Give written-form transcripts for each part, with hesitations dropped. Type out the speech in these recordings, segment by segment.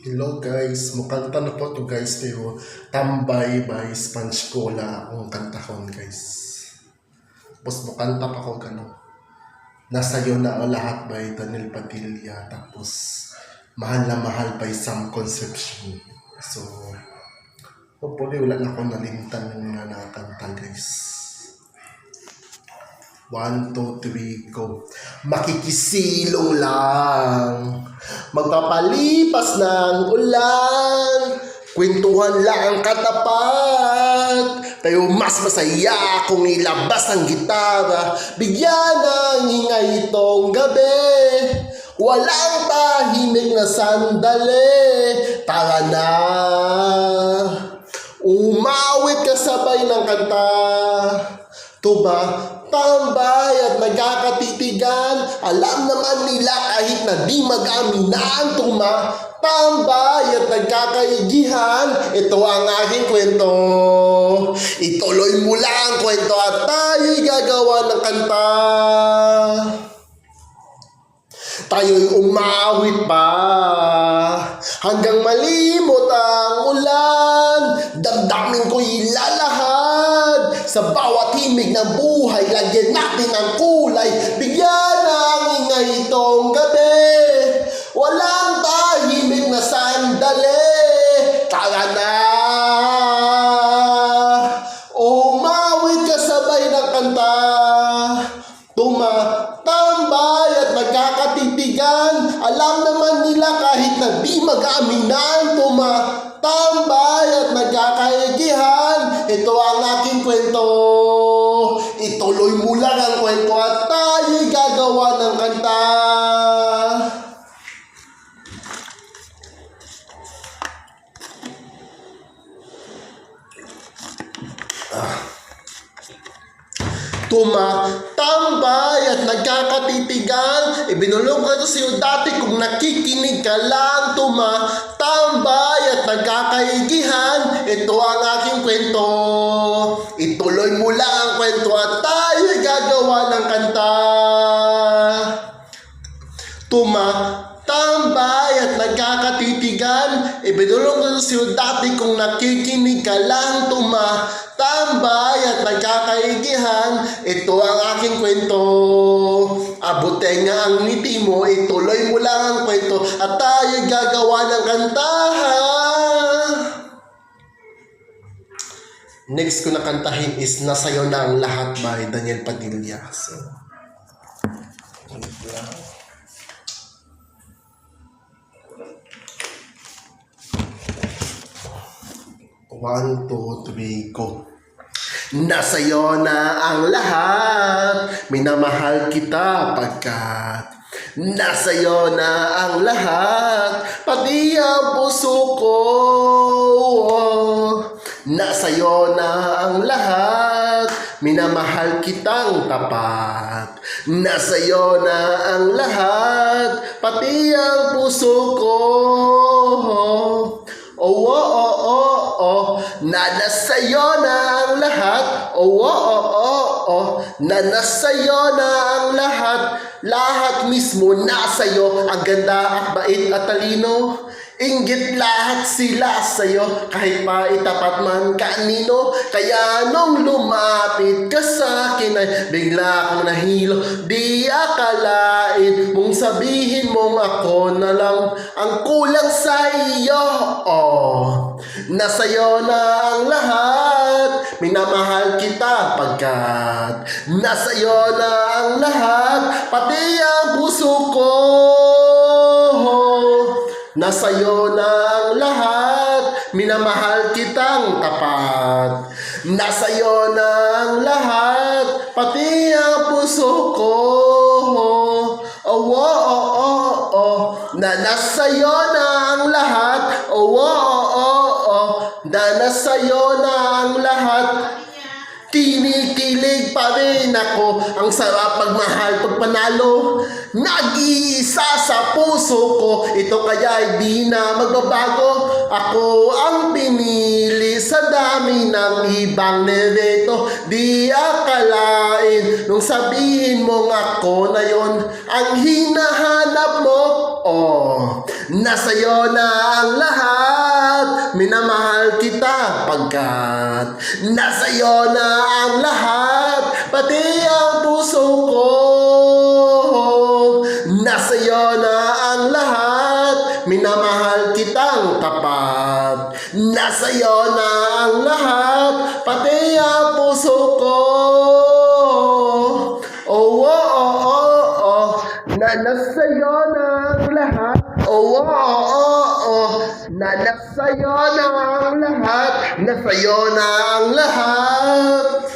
Hello guys, mukanta na po to guys pero Tambay by Sponge Cola akong kantahon guys. Tapos mukanta pa ko gano. Nasa'yo na ang lahat by Daniel Padilla. Tapos Mahal na Mahal by Sam Concepcion. So hopefully wala na akong nalimtan ng mga nakakanta guys. 1, 2, 3, go. Makikisilong lang, magpapalipas ng ulan, kwentuhan lang ang katapat, tayo mas masaya kung ilabas ang gitara, bigyan ng ingay itong gabi, walang tahimik na sandali, tara na, umawit kasabay ng kanta, tuba, tambay at nagkakatitigan. Alam naman nila kahit na di mag-aminan. Tambay at nagkakaigihan. Ito ang aking kwento. Ituloy mo lang ang kwento at tayo'y gagawa ng kanta. Tayo'y umawit pa hanggang malimot ang ulan. Damdamin ko'y lalahad sa bawat himig ng buhay. Lagyan natin ang kulay, bigyan ng ingay itong gabi. Walang tahimik na sandali, tara na, umawit kasabay ng kanta. Tumatambay at magkakatitigan. Alam naman nila kahit na di mag-aminan. Tumatambay at nagkakaigihan. Ito ang aking kwento. Ituloy mo lang ang kwento at tayo'y gagawa ng kanta. Tumatambay at nagkakatitigan. Ibinulong ko ito sa iyo dati kung nakikinig ka lang. Tumatambay at nagkakaigihan. Ito ang aking kwento. Ituloy mo lang ang kwento at tayo'y gagawa ng kanta. Tumatambay at nagkakatitigan. Ibinulong ko ito sa iyo dati kung nakikinig ka lang. Tumatambay at nagkakaigihan. Ito ang aking kwento. Abutin nga ang ngiti mo. Ituloy mo lang ang kwento at tayo'y gagawa ng kanta. Next ko na kantahin is Nasa'yo na ang lahat by Daniel Padilla. So, 1, 2, 3, go. Nasa'yo na ang lahat, minamahal kita pagkat nasa'yo na ang lahat, pati ang puso ko. Nasa'yo na ang lahat, minamahal kitang tapat. Nasa'yo na ang lahat, pati ang puso ko. Oh, oh, oh, oh, oh, na nasa'yo na ang lahat. Oh, oh, oh, oh, oh, na nasa'yo na ang lahat. Lahat mismo nasa'yo. Ang ganda at bait at talino. Inggit lahat sila sa'yo, kahit pa itapat man kanino. Kaya nung lumapit ka sa'kin ay bigla kang nahilo. Di akalain mong sabihin mong ako na lang ang kulang sa iyo. Oh, nasa'yo na ang lahat, minamahal kita pagkat nasa'yo na ang lahat, pati ang puso ko. Nasa'yo na ang lahat, minamahal kitang tapat. Nasa'yo na ang lahat, pati ang puso ko. Oh, oh, oh, oh, oh, na nasa'yo na ang lahat. Oh, oh, oh, oh, oh, na nasa'yo na ang lahat. Kinikilig pa rin ako, ang sarap magmahal pag panalo. Nag-iisa sa puso ko, ito kaya di na magbabago. Ako ang pinili sa dami ng ibang nireto. Di akalain nung sabihin mong ako na yon ang hinahanap mo. Oh, Nasa'yo na ang lahat, minamahal kita pagkat nasa'yo na ang lahat, pati ang puso ko. Nasa'yo na ang lahat, minamahal kitang tapat. Nasa'yo na ang lahat, pati ang puso ko. Oh, oh, oh, oh, oh, na nasa'yo na ang lahat. Oh, oh, oh, oh, na nasa'yo na ang lahat. Nasa'yo na ang lahat.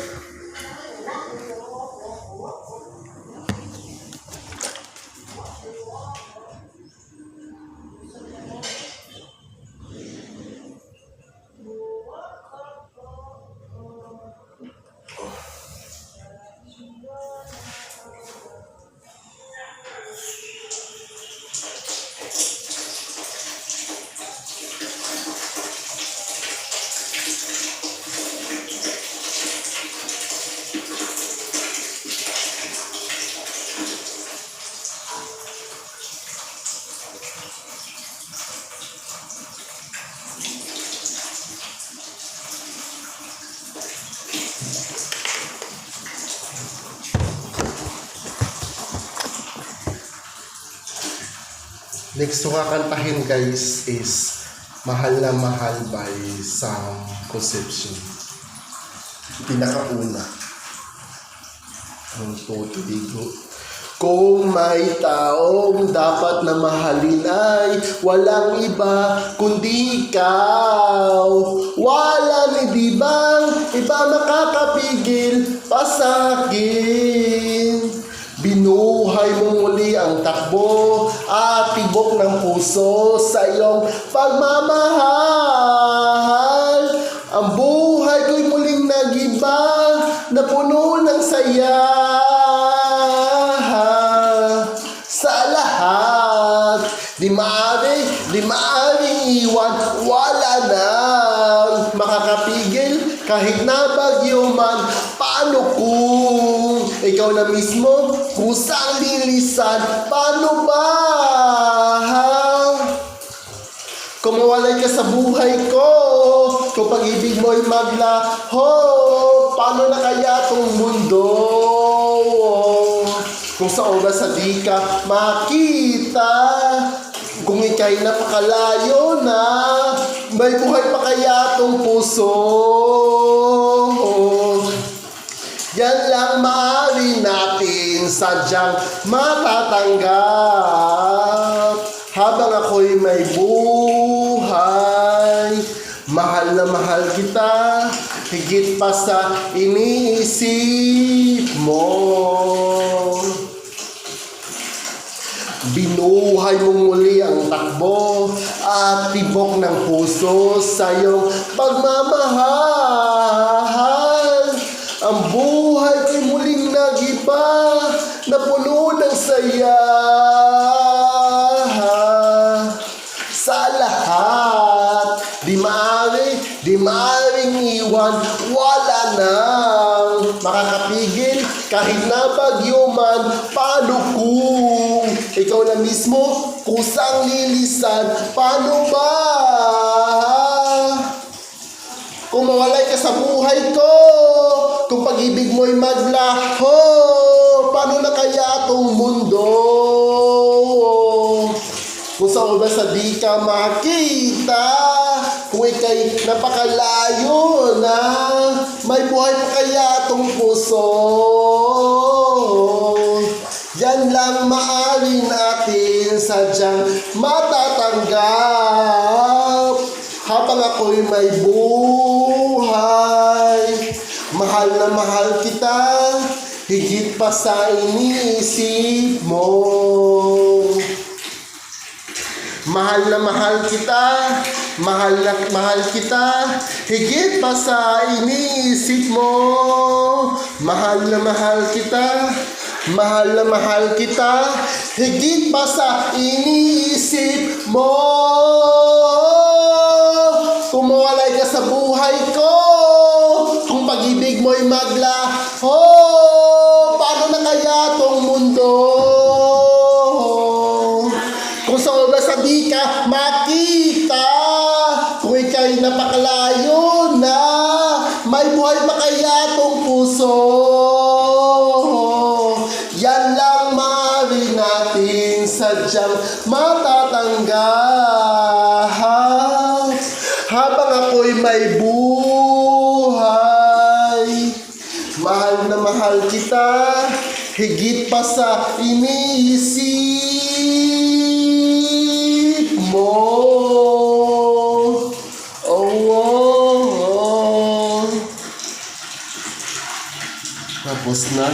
Next ko kakantahin guys is Mahal na Mahal by Sam Concepcion. Pinakauna. Ang tutuligo. Kung may taong dapat na mahalin ay walang iba kundi ikaw. Wala ni bang iba makakapigil pa sa akin. Binuhay mo muli ang takbo at tibok ng puso sa iyong pagmamahal. Ang buhay ko'y muling nagiba na puno ng saya. Sa lahat, di maaaring iwan, wala nang makakapigil kahit na bagyo man. Paano kung ikaw na mismo kusang lilisan? Paano ba kung mawalay ka sa buhay ko? Kung pag-ibig mo'y maglaho, paano na kaya tong mundo? Kung sa oras sa di ka makita, kung ika'y napakalayo na, may buhay pa kaya tong puso? Yan lang maaari natin sadyang matatanggap habang ako'y may buhay. Mahal na mahal kita, higit pa sa iniisip mo. Binuhay mo muli ang takbo at tibok ng puso sa iyong pagmamahal. Ang buhay ko'y muling nagiba na puno ng saya. Sa lahat, di maaring iwan, wala nang makakapigil kahit na bagyo man. Paano kung ikaw na mismo kusang lilisan? Paano ba kung mawalay ka sa buhay ko? Kung pag-ibig mo'y maglaho, paano na kaya itong mundo? Kung sa oras sa di ka makita, kung ika'y napakalayo na, may buhay pa kaya itong puso? Yan lang maaari natin sadyang matatanggap habang ako'y may buhay. Mahal na mahal kita, higit pa sa iniisip mo. Mahal na mahal kita, mahal na mahal kita, higit pa sa iniisip mo. Mahal na mahal kita, mahal na mahal kita, higit pa sa iniisip mo. Kung mawalay ka sa buhay ko, kung pag-ibig mo'y maglaho, paano na kaya tong mundo? Kung sa oras sa di ka sadyang matatanggap habang ako'y may buhay. Mahal na mahal kita, higit pa sa iniisip mo. Oh, oh, oh. Tapos na.